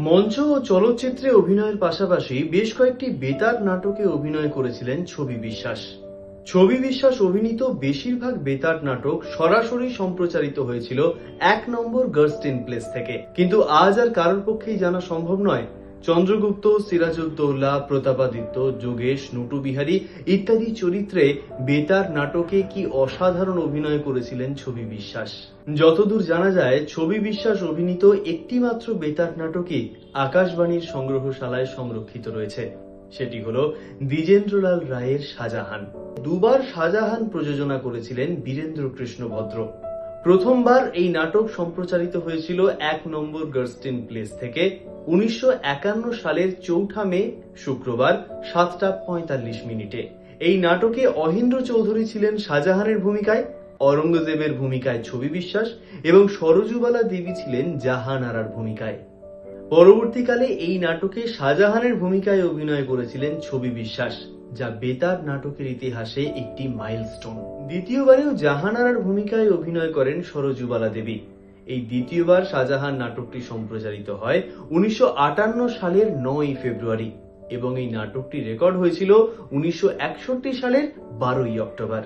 মঞ্চ ও চলচ্চিত্রে অভিনয়ের পাশাপাশি বেশ কয়েকটি বেতার নাটকে অভিনয় করেছিলেন ছবি বিশ্বাস। ছবি বিশ্বাস অভিনীত বেশিরভাগ বেতার নাটক সরাসরি সম্প্রচারিত হয়েছিল ১ নম্বর গার্লস প্লেস থেকে, কিন্তু আজ আর কারোর পক্ষেই জানা সম্ভব নয় চন্দ্রগুপ্ত, সিরাজউদ্দৌলা, প্রতাপাদিত্য, যোগেশ, নটু বিহারী ইত্যাদি চরিত্রে বেতার নাটকে কি অসাধারণ অভিনয় করেছিলেন ছবি বিশ্বাস। যতদূর জানা যায়, ছবি বিশ্বাস অভিনীত একটিমাত্র বেতার নাটকই আকাশবাণীর সংগ্রহশালায় সংরক্ষিত রয়েছে, সেটি হলো দ্বিজেন্দ্রলাল রায়ের শাহজাহান। দুবার শাহজাহান প্রযোজনা করেছিলেন বীরেন্দ্র কৃষ্ণ ভদ্র। প্রথমবার এই নাটক সম্প্রচারিত হয়েছিল ১ নম্বর গার্লস প্লেস থেকে ১৯৫১ সালের ৪ মে শুক্রবার ৭টা ৪৫ মিনিটে। এই নাটকে অহিন্দ্র চৌধুরী ছিলেন শাহজাহানের ভূমিকায়, অরঙ্গজেবের ভূমিকায় ছবি বিশ্বাস এবং সরজুবালা দেবী ছিলেন জাহান আরার ভূমিকায়। পরবর্তীকালে এই নাটকে শাহজাহানের ভূমিকায় অভিনয় করেছিলেন ছবি বিশ্বাস, যা বেতার নাটকের ইতিহাসে একটি মাইলস্টোন। দ্বিতীয়বারেও জাহান আরার ভূমিকায় অভিনয় করেন সরজুবালা দেবী। এই দ্বিতীয়বার শাহজাহান নাটকটি সম্প্রচারিত হয় ১৯৫৮ সালের ৯ ফেব্রুয়ারি এবং এই নাটকটি রেকর্ড হয়েছিল ১৯৬১ সালের ১২ অক্টোবর।